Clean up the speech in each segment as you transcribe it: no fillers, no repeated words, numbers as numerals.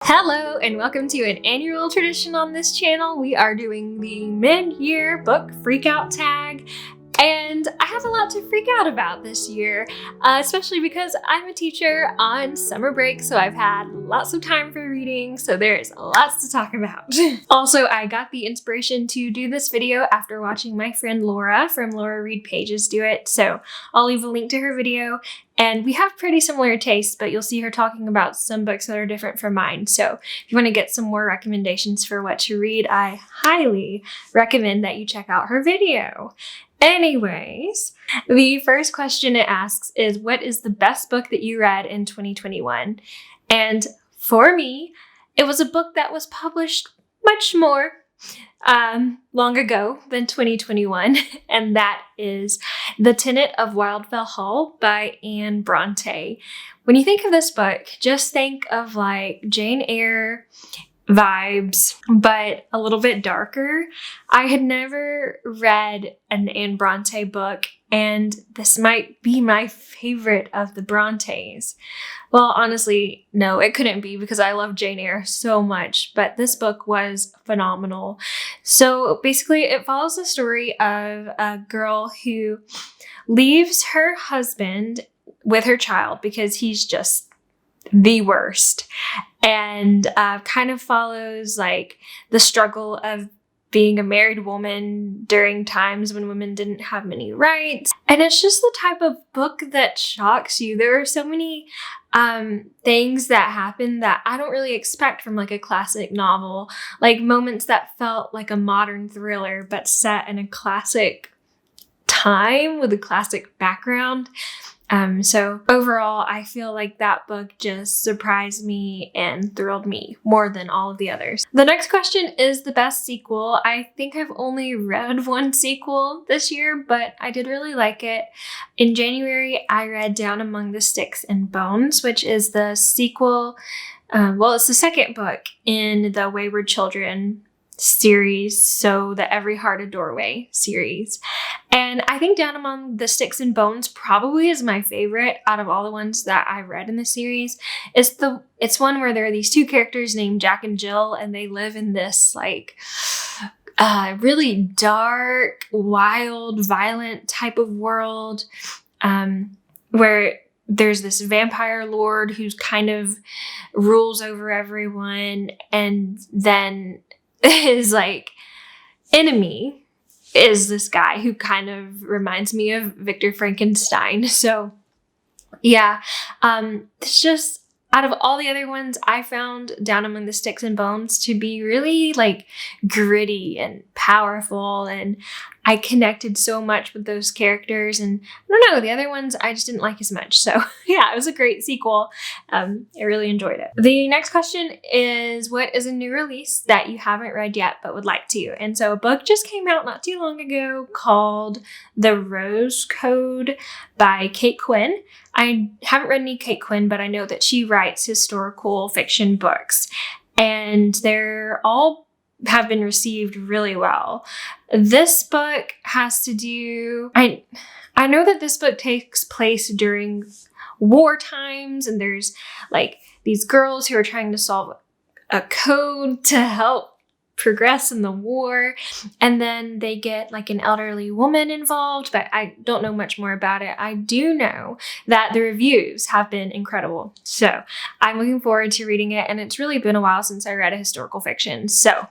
Hello and welcome to an annual tradition on this channel. We are doing the mid-year book freakout tag, and I have a lot to freak out about this year, especially because I'm a teacher on summer break, so I've had lots of time for reading, so there's lots to talk about. Also, I got the inspiration to do this video after watching my friend Laura from Laura Read Pages do it, so I'll leave a link to her video. And we have pretty similar tastes, but you'll see her talking about some books that are different from mine. So if you want to get some more recommendations for what to read, I highly recommend that you check out her video. Anyways, the first question it asks is, what is the best book that you read in 2021? And for me, it was a book that was published much more long ago than 2021, and that is The Tenant of Wildfell Hall by Anne Bronte. When you think of this book, just think of like Jane Eyre vibes, but a little bit darker. I had never read an Anne Bronte book, and this might be my favorite of the Brontes. Well, honestly, no, it couldn't be because I love Jane Eyre so much, but this book was phenomenal. So basically, it follows the story of a girl who leaves her husband with her child because he's just the worst, and kind of follows like the struggle of being a married woman during times when women didn't have many rights. And it's just the type of book that shocks you. There are so many things that happen that I don't really expect from like a classic novel, like moments that felt like a modern thriller but set in a classic time with a classic background. So overall, I feel like that book just surprised me and thrilled me more than all of the others. The next question is the best sequel. I think I've only read one sequel this year, but I did really like it. In January, I read Down Among the Sticks and Bones, which is the sequel. It's the second book in the Wayward Children series, so the Every Heart a Doorway series. And I think Down Among the Sticks and Bones probably is my favorite out of all the ones that I read in the series. It's one where there are these two characters named Jack and Jill, and they live in this like really dark, wild, violent type of world where there's this vampire lord who's kind of rules over everyone, and then his like enemy is this guy who kind of reminds me of Victor Frankenstein. So yeah, it's just out of all the other ones, I found Down Among the Sticks and Bones to be really like gritty and powerful, and I connected so much with those characters. And I don't know, the other ones I just didn't like as much. So yeah, it was a great sequel. I really enjoyed it. The next question is, what is a new release that you haven't read yet but would like to? And so a book just came out not too long ago called The Rose Code by Kate Quinn. I haven't read any Kate Quinn, but I know that she writes historical fiction books, and they're all have been received really well. This book has to do, I know that this book takes place during war times, and there's like these girls who are trying to solve a code to help progress in the war, and then they get like an elderly woman involved, but I don't know much more about it. I do know that the reviews have been incredible, so I'm looking forward to reading it, and it's really been a while since I read a historical fiction, so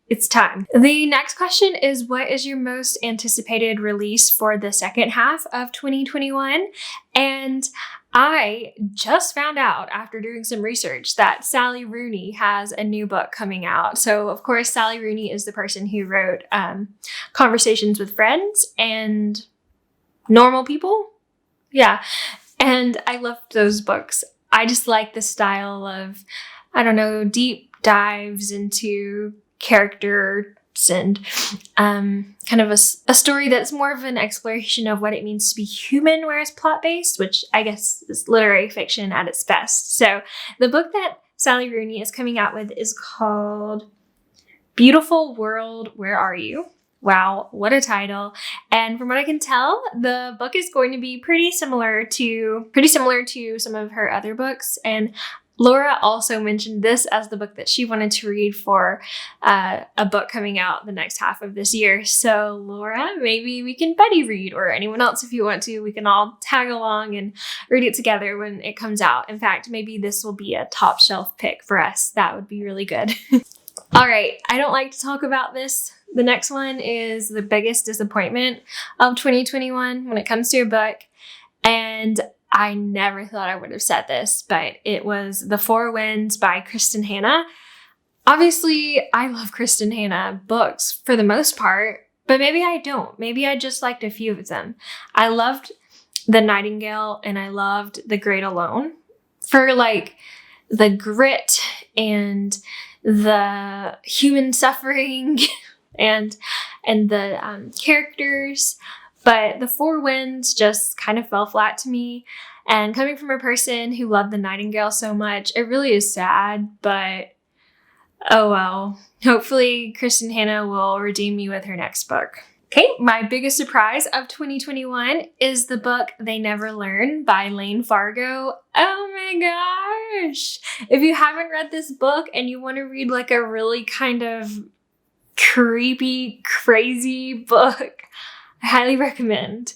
it's time. The next question is, what is your most anticipated release for the second half of 2021? And I just found out after doing some research that Sally Rooney has a new book coming out. So of course, Sally Rooney is the person who wrote Conversations with Friends and Normal People. Yeah. And I loved those books. I just like the style of, I don't know, deep dives into characters and kind of a story that's more of an exploration of what it means to be human, whereas plot-based, which I guess is literary fiction at its best. So the book that Sally Rooney is coming out with is called Beautiful World, Where Are You? Wow, what a title. And from what I can tell, the book is going to be pretty similar to some of her other books. And Laura also mentioned this as the book that she wanted to read for a book coming out the next half of this year. So Laura, maybe we can buddy read, or anyone else if you want to. We can all tag along and read it together when it comes out. In fact, maybe this will be a top shelf pick for us. That would be really good. All right, I don't like to talk about this. The next one is the biggest disappointment of 2021 when it comes to a book. And I never thought I would have said this, but it was The Four Winds by Kristen Hanna. Obviously, I love Kristen Hanna books for the most part, but maybe I don't. Maybe I just liked a few of them. I loved The Nightingale and I loved The Great Alone for like the grit and the human suffering and the characters. But The Four Winds just kind of fell flat to me. And coming from a person who loved The Nightingale so much, it really is sad, but oh well. Hopefully Kristen Hanna will redeem me with her next book. Okay, my biggest surprise of 2021 is the book They Never Learn by Lane Fargo. Oh my gosh! If you haven't read this book and you want to read like a really kind of creepy, crazy book, I highly recommend.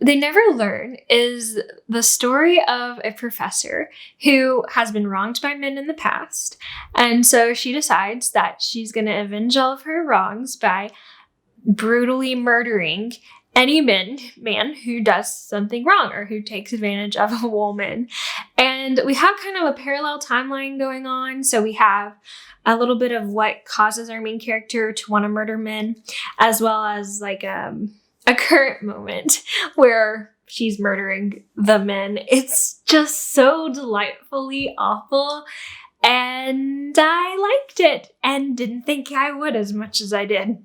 They Never Learn is the story of a professor who has been wronged by men in the past. And so she decides that she's going to avenge all of her wrongs by brutally murdering any man who does something wrong or who takes advantage of a woman. And we have kind of a parallel timeline going on. So we have a little bit of what causes our main character to want to murder men, as well as like a current moment where she's murdering the men. It's just so delightfully awful. And I liked it and didn't think I would as much as I did.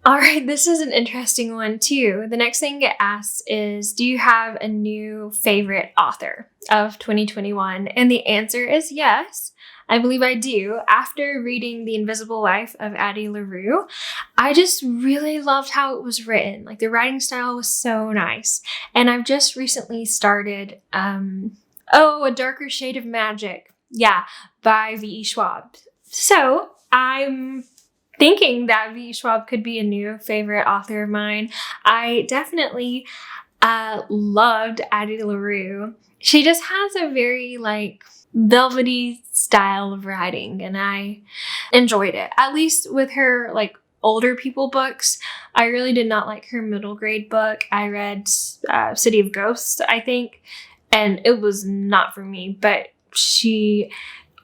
All right, this is an interesting one too. The next thing it asks is, do you have a new favorite author of 2021? And the answer is yes. I believe I do. After reading The Invisible Life of Addie LaRue, I just really loved how it was written. Like the writing style was so nice. And I've just recently started, A Darker Shade of Magic. Yeah, by V.E. Schwab. So I'm thinking that V.E. Schwab could be a new favorite author of mine. I definitely loved Addie LaRue. She just has a very like velvety style of writing, and I enjoyed it. At least with her like older people books. I really did not like her middle grade book. I read City of Ghosts, I think, and it was not for me. But she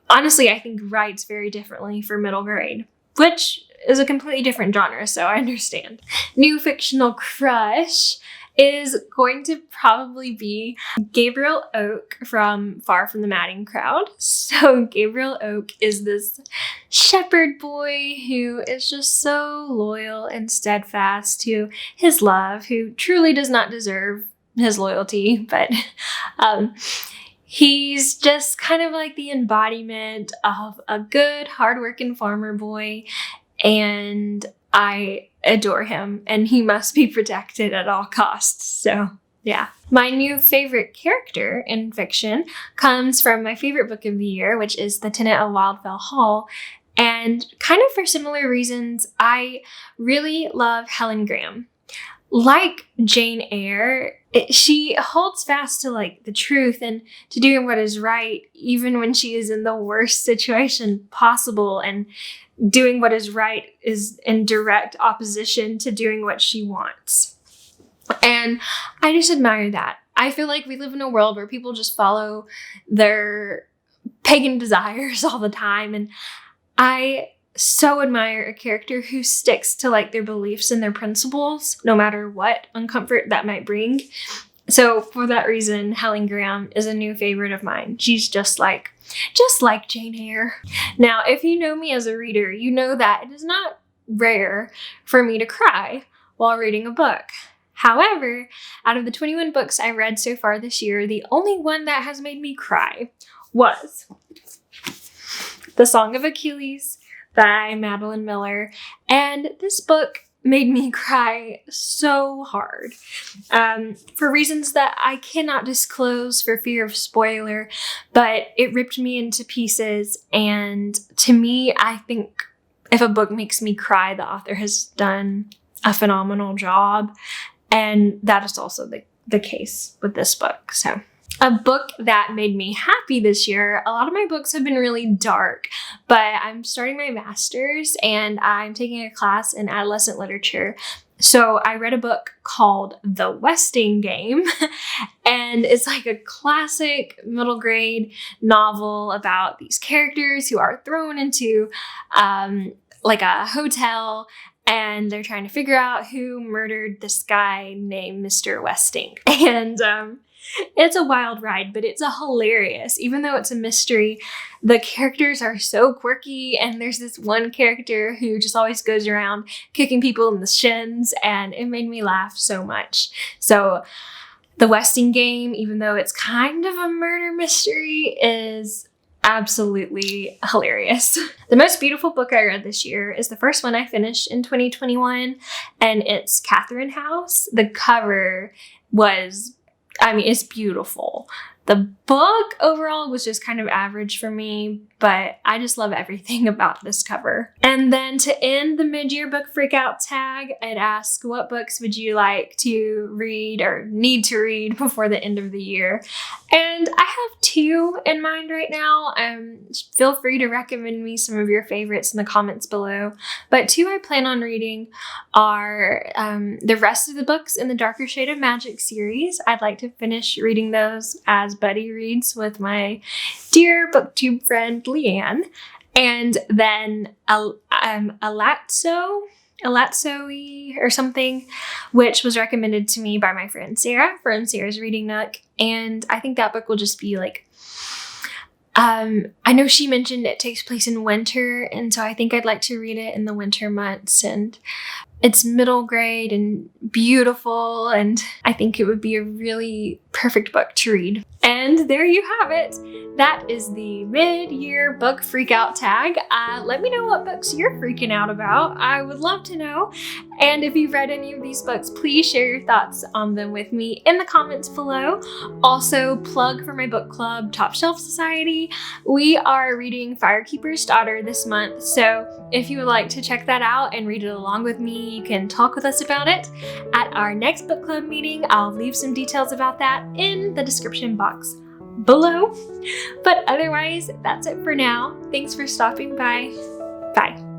honestly, I think, writes very differently for middle grade, which is a completely different genre, so I understand. New fictional crush is going to probably be Gabriel Oak from Far From the Madding Crowd. So Gabriel Oak is this shepherd boy who is just so loyal and steadfast to his love, who truly does not deserve his loyalty, but he's just kind of like the embodiment of a good, hardworking farmer boy, and I adore him, and he must be protected at all costs. So yeah. My new favorite character in fiction comes from my favorite book of the year, which is The Tenant of Wildfell Hall. And kind of for similar reasons, I really love Helen Graham. Like Jane Eyre, she holds fast to like the truth and to doing what is right, even when she is in the worst situation possible, and doing what is right is in direct opposition to doing what she wants. And I just admire that. I feel like we live in a world where people just follow their pagan desires all the time. And I so admire a character who sticks to like their beliefs and their principles, no matter what uncomfort that might bring. So for that reason, Helen Graham is a new favorite of mine. She's just like Jane Eyre. Now, if you know me as a reader, you know that it is not rare for me to cry while reading a book. However, out of the 21 books I read so far this year, the only one that has made me cry was The Song of Achilles by Madeline Miller. And this book made me cry so hard for reasons that I cannot disclose for fear of spoiler, but it ripped me into pieces. And to me, I think if a book makes me cry, the author has done a phenomenal job. And that is also the case with this book. So a book that made me happy this year, a lot of my books have been really dark, but I'm starting my master's and I'm taking a class in adolescent literature. So I read a book called The Westing Game, and it's like a classic middle grade novel about these characters who are thrown into like a hotel, and they're trying to figure out who murdered this guy named Mr. Westing. And it's a wild ride, but it's a hilarious. Even though it's a mystery, the characters are so quirky, and there's this one character who just always goes around kicking people in the shins, and it made me laugh so much. So The Westing Game, even though it's kind of a murder mystery, is absolutely hilarious. The most beautiful book I read this year is the first one I finished in 2021, and it's Catherine House. The cover was, it's beautiful. The book overall was just kind of average for me, but I just love everything about this cover. And then to end the mid-year book freakout tag, I'd ask, what books would you like to read or need to read before the end of the year? And I have 2 in mind right now. Feel free to recommend me some of your favorites in the comments below. But 2 I plan on reading are the rest of the books in the Darker Shade of Magic series. I'd like to finish reading those as buddy reads with my dear booktube friend Leigh-Ann. And then Alatso or something, which was recommended to me by my friend Sarah from Sarah's Reading Nook. And I think that book will just be like, I know she mentioned it takes place in winter, and so I think I'd like to read it in the winter months. And it's middle grade and beautiful, and I think it would be a really perfect book to read. And there you have it. That is the mid-year book freakout tag. Let me know what books you're freaking out about. I would love to know. And if you've read any of these books, please share your thoughts on them with me in the comments below. Also, plug for my book club, Top Shelf Society. We are reading Firekeeper's Daughter this month, so if you would like to check that out and read it along with me, you can talk with us about it at our next book club meeting. I'll leave some details about that in the description box below. But otherwise, that's it for now. Thanks for stopping by. Bye.